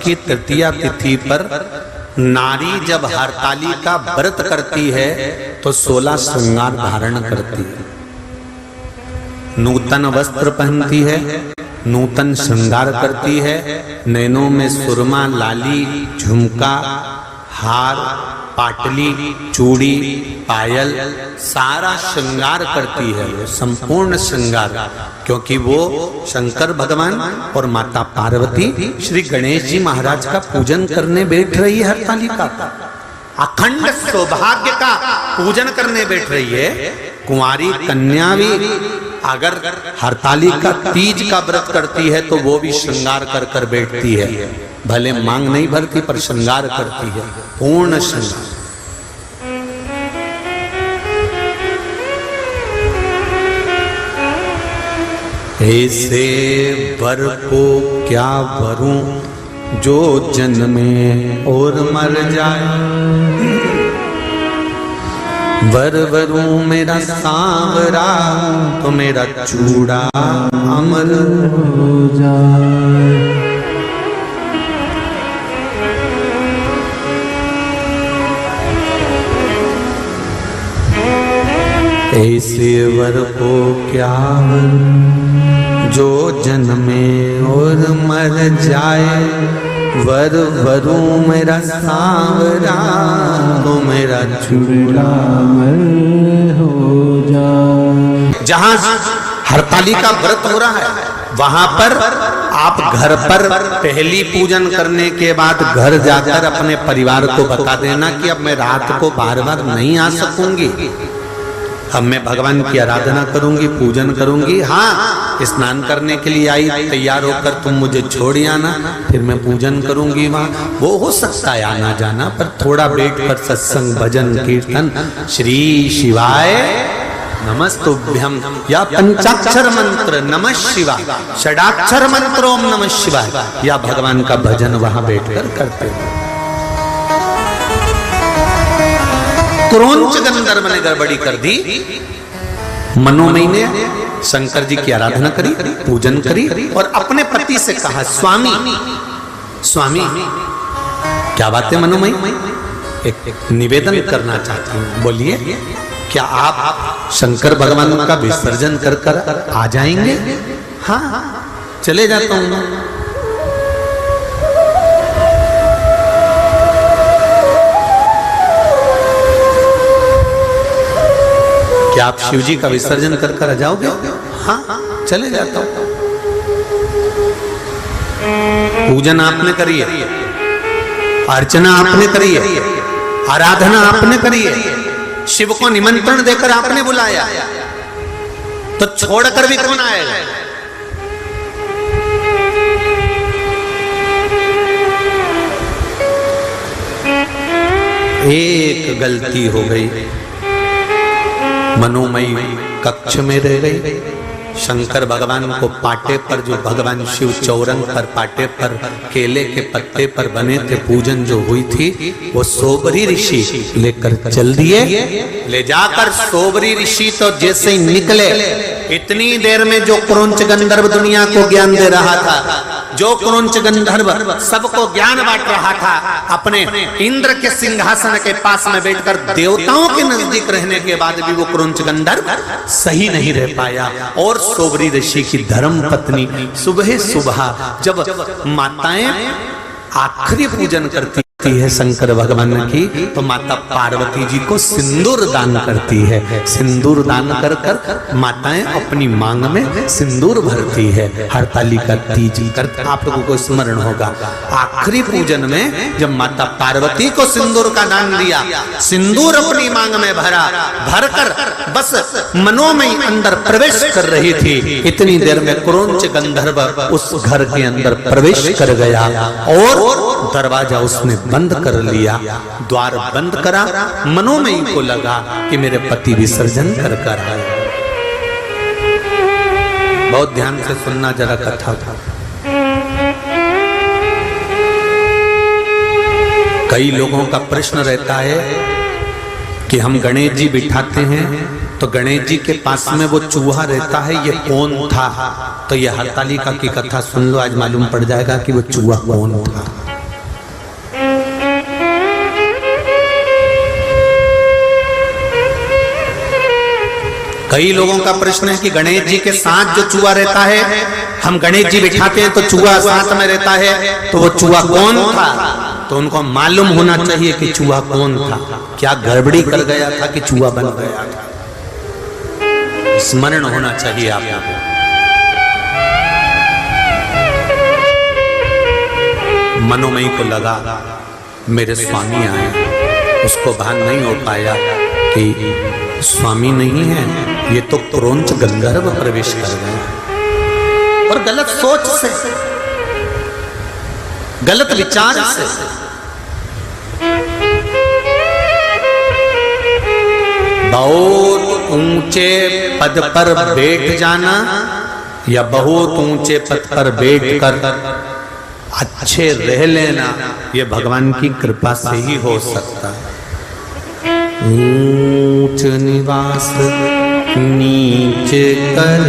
की तृतीया तिथि पर नारी जब हरतालिका व्रत करती है तो 16 श्रृंगार धारण करती है। नूतन वस्त्र पहनती है, नूतन श्रृंगार करती है, नैनों में सुरमा, लाली, झुमका, हार, पाटली, चूड़ी, पायल, सारा श्रृंगार करती है, वो संपूर्ण श्रृंगार, क्योंकि वो शंकर भगवान और माता पार्वती श्री गणेश जी महाराज का पूजन करने बैठ रही है। हरतालिका का अखंड सौभाग्य का पूजन करने बैठ रही है। कुंवारी कन्या भी अगर हरतालिका तीज का व्रत करती है तो वो भी श्रृंगार कर कर बैठती है, भले मांग नहीं भरती पर श्रृंगार करती है, पूर्ण श्रृंगार। ऐसे वर को क्या वरूं जो जन्मे और मर जाए, वर वरूं मेरा सांवरा तो मेरा चूड़ा अमर हो जाए। ऐसे वर को क्या जो जन्मे और मर जाए, वर वरू मेरा सांवरा तो मेरा चूड़ा अमर हो जाए। जहां हरतालिका व्रत हो रहा है वहां पर आप घर पर पहली पूजन करने के बाद घर जाकर अपने परिवार को बता देना कि अब मैं रात को बार बार नहीं आ सकूंगी, अब मैं भगवान की आराधना करूंगी, पूजन करूंगी। हाँ, स्नान करने के लिए आई, तैयार होकर तुम मुझे छोड़ आना, फिर मैं पूजन करूंगी वहां। वो हो सकता है आना जाना, पर थोड़ा बैठ कर सत्संग, भजन, कीर्तन, श्री शिवाय नमस्तुभ्यम या पंचाक्षर मंत्र नमः शिवाय, षडाक्षर मंत्र ओम नमः शिवाय, या भगवान का भजन वहां बैठकर करते हैं। क्रोंच गंधर्व ने गड़बड़ी कर दी। मनोमयी ने शंकर जी की आराधना करी, पूजन करी और अपने पति से कहा, स्वामी स्वामी क्या बात है मनोमयी, एक निवेदन करना चाहती हूँ, बोलिए। क्या आप शंकर भगवान का विसर्जन कर कर आ जाएंगे? हाँ, चले जाता हूँ। क्या आप शिव जी का विसर्जन कर कर आ जाओगे? हाँ, चले जाता हूं। पूजन आपने करी है, अर्चना आपने करी है, आराधना आपने करी है, शिव को निमंत्रण देकर आपने बुलाया, तो छोड़कर भी कौन आएगा? एक गलती हो गई, मनोमयी कक्ष में रह गई। शंकर भगवान को पाटे पर, जो भगवान शिव चौरंग पर पाटे पर केले के पत्ते पर बने थे, पूजन जो हुई थी, वो सोबरी ऋषि लेकर चल दिए। ले जाकर सोबरी ऋषि तो जैसे ही निकले, इतनी देर में जो क्रोंच गंधर्व दुनिया को ज्ञान दे रहा था, जो क्रोंच गंधर्व सबको ज्ञान बांट रहा था, अपने इंद्र के सिंहासन के पास में बैठकर देवताओं के नजदीक रहने के बाद भी वो क्रोंच गंधर्व सही नहीं रह पाया। और सोबरी ऋषि की धर्म पत्नी सुबह सुबह जब माताएं आखिरी पूजन करती है शंकर भगवान की, तो माता पार्वती जी को सिंदूर दान करती है। सिंदूर दान कर कर माताएं अपनी मांग में सिंदूर भरती है। हरतालिका तीज कर आप लोगों को स्मरण होगा, आखिरी पूजन में जब माता पार्वती को सिंदूर का दान दिया, सिंदूर अपनी मांग में भरा, भरकर बस मनोमयी अंदर प्रवेश कर रही थी, इतनी देर में क्रोंच गंधर्व उस घर के अंदर प्रवेश कर गया और दरवाजा उसने बंद कर लिया। द्वार बंद करा, मनोमयी को लगा कि मेरे पति विसर्जन कर कर आए। बहुत ध्यान से सुनना जरा कथा। कई लोगों का प्रश्न रहता है कि हम गणेश जी बिठाते हैं तो गणेश जी के पास में वो चूहा रहता है, ये कौन था? तो ये हरतालिका की कथा सुन लो, आज मालूम पड़ जाएगा कि वो चूहा कौन था। कई लोगों का प्रश्न है कि गणेश जी के साथ जो चूहा रहता है, हम गणेश जी बिठाते हैं तो चूहा साथ में रहता है, तो वो चूहा कौन था? तो उनको मालूम होना चाहिए कि चूहा कौन था, क्या गड़बड़ी कर गया था कि चूहा बन गया था। स्मरण होना चाहिए आपको। मनोमयी को लगा मेरे स्वामी आए, उसको भान नहीं हो पाया कि स्वामी नहीं है, ये तो क्रोंच गंधर्व प्रवेश कर गया। और गलत सोच से, गलत विचार से। बहुत ऊंचे पद पर बैठ जाना या बहुत ऊंचे पद पर बैठकर अच्छे रह लेना, ये भगवान की कृपा से ही हो सकता है। ऊंच निवास नीच कर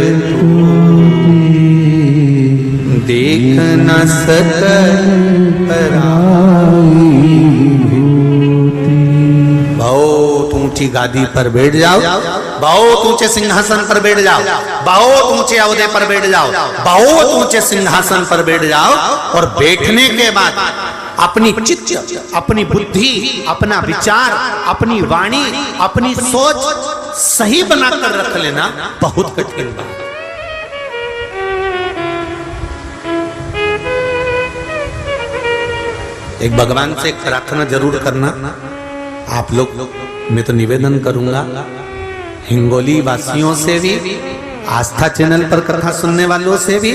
देख न सकल बहुत ऊंची गादी पर बैठ जाओ, बहुत ऊंचे सिंहासन पर बैठ जाओ, बहुत ऊंचे अहदे पर बैठ जाओ, बहुत ऊंचे सिंहासन पर बैठ जाओ, और बैठने के बाद अपनी चित्त, अपनी बुद्धि, अपना विचार, अपनी वाणी, अपनी सोच सही बनाकर रख लेना बहुत कठिन बात। एक भगवान से एक प्रार्थना जरूर करना आप लोग, मैं तो निवेदन करूंगा हिंगोली वासियों से भी, आस्था चैनल पर कथा सुनने वालों से भी,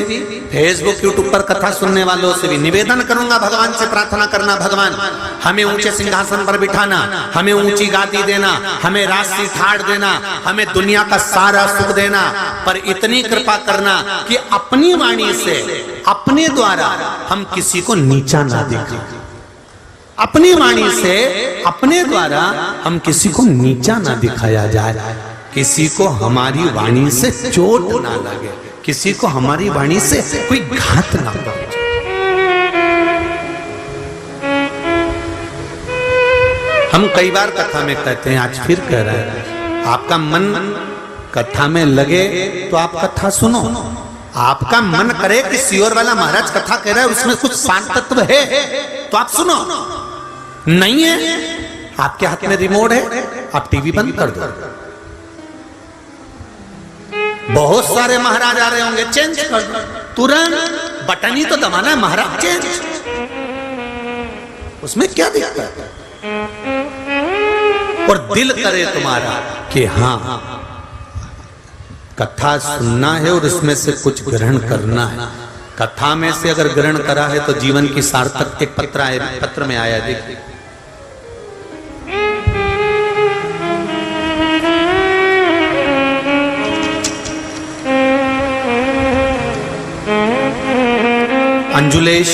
फेसबुक यूट्यूब पर कथा सुनने वालों से भी निवेदन करूंगा, भगवान से प्रार्थना करना, भगवान हमें ऊंचे सिंहासन पर बिठाना, हमें ऊंची गादी देना, हमें राशि ठाड़ देना, हमें दुनिया का सारा सुख देना, पर इतनी कृपा करना कि अपनी वाणी से, अपने द्वारा हम किसी को नीचा ना दिखाएं। अपनी वाणी से, अपने द्वारा हम किसी को नीचा ना दिखाया जाए, किसी को हमारी वाणी से चोट ना लगे, किसी को हमारी वाणी से कोई घात ना पहुंचे। हम कई बार कथा में कहते हैं, आज फिर कह रहे हैं, आपका मन कथा में लगे तो आप कथा सुनो। आपका मन करे कि सियोर वाला महाराज कथा कह रहा है, उसमें कुछ शांत तत्व है तो आप सुनो। नहीं है, आपके हाथ में रिमोट है, आप टीवी बंद कर दो। बहुत सारे महाराज आ रहे होंगे, चेंज कर दो तुरंत, बटन ही तो दबाना है, महाराज चेंज, उसमें क्या दिक्कत है। और दिल करे तुम्हारा कि हाँ कथा सुनना है और इसमें से कुछ ग्रहण करना है। कथा में से अगर ग्रहण करा है तो जीवन की सार्थक। एक पत्र में आया, देखिए अंजुलेश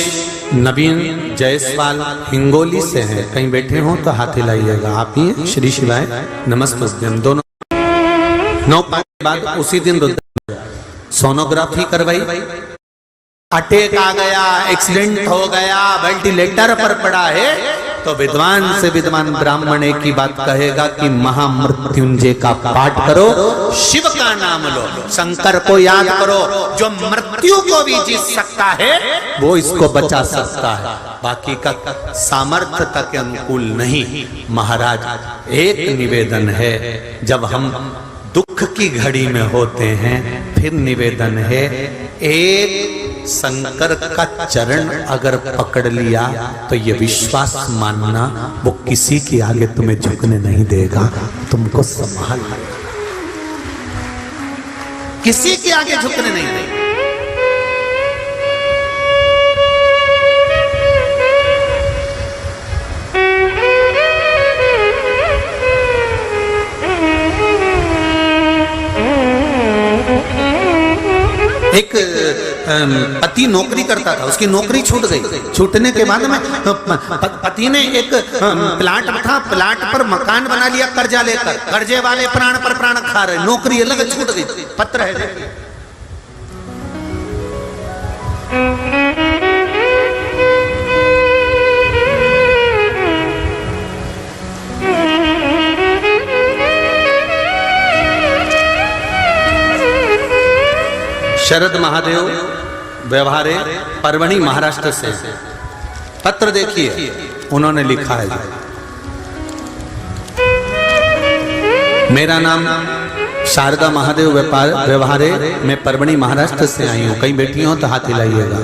नवीन जायसवाल हिंगोली से हैं, कहीं बैठे हो तो हाथ हिलाइएगा। आप ही हैं? श्री शिवाय नमस्ते। दोनों 9 के बाद उसी दिन सोनोग्राफी करवाई, अटैक आ गया, एक्सीडेंट हो गया, वेंटिलेटर पर पड़ा है, तो विद्वान से विद्वान ब्राह्मण एक ही बात कहेगा कि महामृत्युंजय का पाठ करो, शिव का नाम लो, शंकर को याद करो, जो मृत्यु को भी जीत सकता है वो इसको बचा सकता है, बाकी का सामर्थ्यता के अनुकूल नहीं। महाराज एक निवेदन है, जब हम दुख की घड़ी में होते हैं, फिर निवेदन है, एक शंकर का चरण अगर पकड़ लिया तो ये विश्वास मानना वो किसी के आगे तुम्हें झुकने नहीं देगा, तुमको संभाल, किसी के आगे झुकने नहीं देगा। एक पति नौकरी करता था, उसकी नौकरी छूट गई। छूटने के बाद में पति ने एक प्लाट था, प्लाट पर मकान बना लिया कर्जा लेकर, कर्जे वाले प्राण पर प्राण खा रहे, नौकरी अलग छूट गई। पत्र है, शरद महादेव व्यवहारे परभणी महाराष्ट्र से पत्र देखिए, उन्होंने लिखा है, मेरा नाम शारदा महादेव व्यवहारे, मैं परभणी महाराष्ट्र से आई हूँ। कई बेटी हो तो हाथ हिलाइएगा।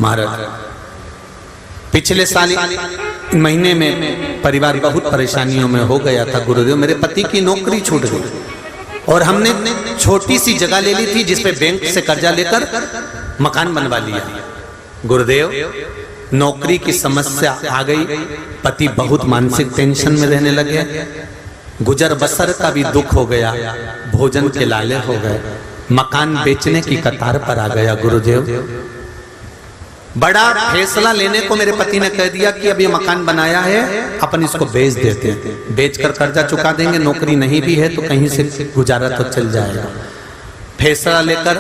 महाराज, पिछले साल महीने में परिवार बहुत परेशानियों में हो गया था गुरुदेव। मेरे पति की नौकरी छूट गई और हमने छोटी सी जगह ले ली थी जिसपे बैंक से कर्जा लेकर मकान बनवा लिया। गुरुदेव, नौकरी की समस्या आ गई, पति बहुत मानसिक टेंशन में रहने लगे, गुजर बसर का भी दुख हो गया, भोजन के लाले हो गए, मकान बेचने की कतार पर आ गया। गुरुदेव, बड़ा फैसला लेने को मेरे पति ने कह दिया कि अब ये मकान बनाया है, अपन इसको बेच देते हैं, बेचकर कर्जा चुका देंगे, नौकरी नहीं भी है तो कहीं से गुजारा तो चल जाएगा। फैसला लेकर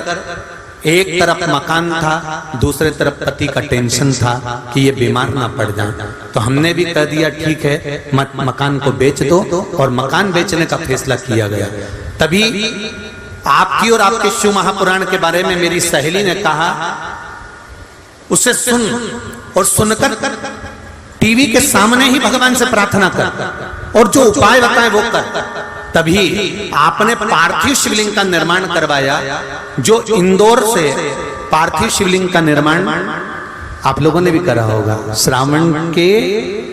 एक तरफ मकान था, दूसरे तरफ पति का टेंशन था कि ये बीमार ना पड़ जाए, तो हमने भी कह दिया ठीक है, मकान को बेच दो, और मकान बेचने का फैसला किया गया। तभी आपकी और आपके शिव महापुराण के बारे में मेरी सहेली ने कहा, उसे सुन और सुनकर टीवी के सामने ही भगवान से प्रार्थना कर और जो उपाय बताए वो कर। तभी आपने पार्थिव शिवलिंग का निर्माण करवाया, जो इंदौर से पार्थिव शिवलिंग का निर्माण आप लोगों ने भी करा होगा। श्रावण के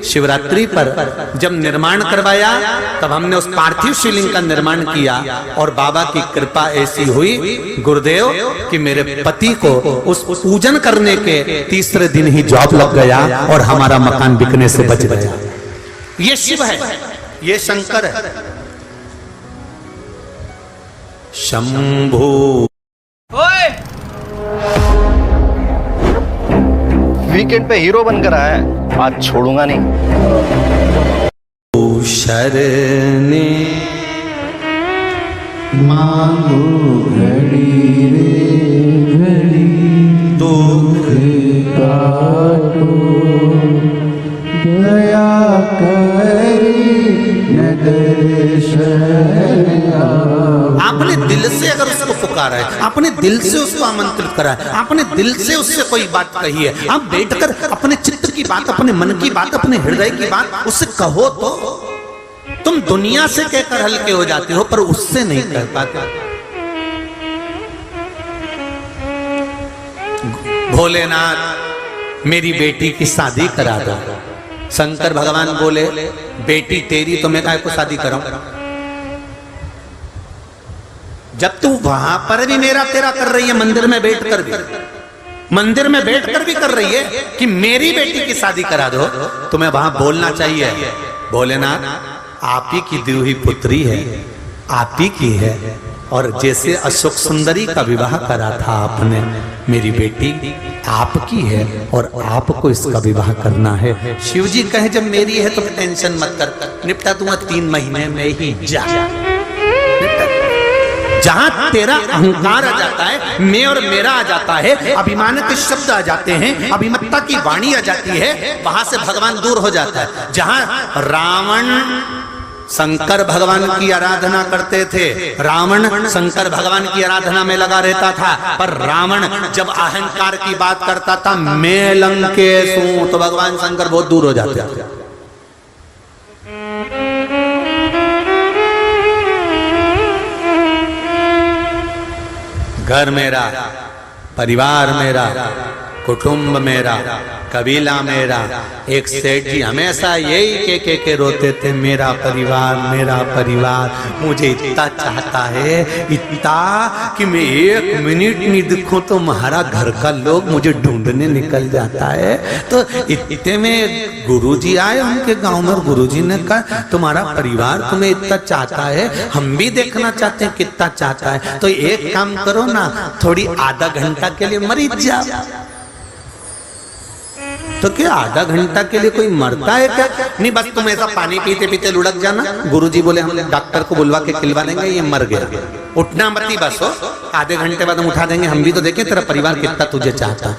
शिवरात्रि पर जब निर्माण करवाया तब हमने उस पार्थिव शिवलिंग का निर्माण किया और बाबा की कृपा ऐसी हुई गुरुदेव कि मेरे पति को उस पूजन करने के तीसरे दिन ही जॉब लग गया और हमारा मकान बिकने से बच गया। ये शिव है, ये शंकर है। शंभू वीकेंड पे हीरो बनकर आया है, आज छोड़ूंगा नहीं। शरणे मांगो घड़ी रे घड़ी, दुख काटो दया करी नगर शरण। आपने दिल से अगर उसको पुकारा है, आपने दिल से उसको आमंत्रित करा है, आपने दिल से उससे कोई बात कही है, आप बैठकर अपने चित्त की बात, अपने मन की बात, अपने हृदय की बात उससे कहो तो तुम दुनिया से कहकर हल्के हो जाते हो, पर उससे नहीं कह पाते। भोलेनाथ, मेरी बेटी की शादी करा दो। शंकर भगवान बोले, बेटी तेरी तो मैं काहे को शादी कराऊं? जब तू वहां पर भी मेरा तेरा कर रही है, मंदिर में बैठकर भी, मंदिर में बैठकर भी कर रही है कि मेरी बेटी की शादी करा दो, तुम्हें वहां बोलना चाहिए, भोलेनाथ आप ही की दी हुई पुत्री है, आप ही की है, और जैसे अशोक सुंदरी का विवाह करा था आपने, मेरी बेटी आपकी है और आपको इसका विवाह करना है। शिव जी कहे जब मेरी है तो टेंशन मत कर, निपटा दूंगा 3 महीने में ही। जा, जहां तेरा अहंकार आ जाता है, मैं और मेरा आ जाता है, अभिमान के शब्द आ जाते हैं, अभिमत्ता की वाणी आ जाती है, वहां से भगवान दूर हो जाता है। जहां रावण शंकर भगवान की आराधना करते थे, रावण शंकर भगवान की आराधना में लगा रहता था, पर रावण जब अहंकार की बात करता था, मैं लंकेश हूं, तो भगवान शंकर बहुत दूर हो जाते थे। घर मेरा, परिवार मेरा, कुटुंब मेरा, कबीला मेरा। एक सेठ जी हमेशा यही के रोते थे, मेरा परिवार, मेरा परिवार। मुझे इतना चाहता है, इतना कि मैं 1 मिनट नहीं दिखूं तो हमारा घर का लोग मुझे ढूंढने निकल जाता है। तो इतने में गुरुजी आए उनके गांव में, गुरुजी ने कहा तुम्हारा परिवार तुम्हें इतना चाहता है, हम भी देखना चाहते हैं कितना चाहता है, तो एक काम करो ना, थोड़ी आधा घंटा के लिए मर जाओ। तो क्या आधा घंटा के लिए कोई मरता है क्या? नहीं, बस तुम ऐसा पानी पीते पीते लुढ़क जाना। गुरुजी बोले हम डॉक्टर को बुलवा के खिलवा देंगे, ये मर गया, उठना मत ही, बस हो आधे घंटे बाद हम उठा देंगे, हम भी तो देखें तेरा परिवार कितना तुझे चाहता है।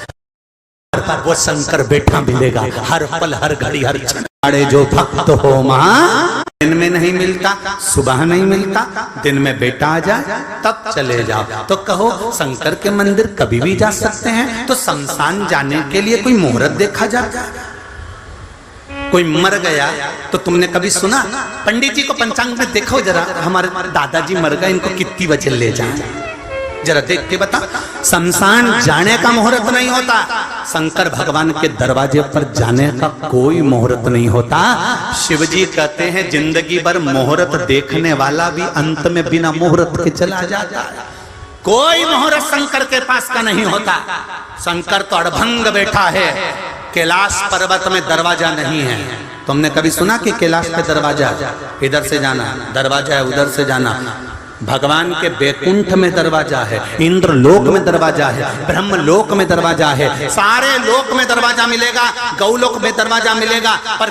वो शंकर बैठा मिलेगा हर पल, हर घड़ी, हर क्षण। जो भक्त हो मां दिन में नहीं मिलता, सुबह नहीं मिलता, दिन में बेटा आ जाए तब चले जाओ। तो कहो शंकर के मंदिर कभी भी जा सकते हैं, तो शमशान जाने के लिए कोई मुहूर्त देखा जाता है? कोई मर गया तो तुमने कभी सुना? पंडित जी को पंचांग में देखो जरा, हमारे दादाजी मर गए, इनको कितनी बजे ले जाए, जरा देख के बता। शमशान जाने का मुहूर्त नहीं होता, शंकर भगवान के दरवाजे पर जाने का कोई मुहूर्त नहीं होता। शिव जी कहते हैं जिंदगी भर मुहूर्त देखने वाला भी अंत में बिना मुहूर्त के चला जाता है। कोई मुहूर्त शंकर के पास का नहीं होता। शंकर तो अड़भंग बैठा है, कैलाश पर्वत में दरवाजा नहीं है। तुमने कभी सुना कि कैलाश पे दरवाजा, इधर से जाना दरवाजा है, उधर से जाना? भगवान के बैकुंठ में दरवाजा है, इंद्र लोक में दरवाजा है, ब्रह्म लोक में दरवाजा है, सारे लोक में दरवाजा मिलेगा, गौलोक में दरवाजा मिलेगा, पर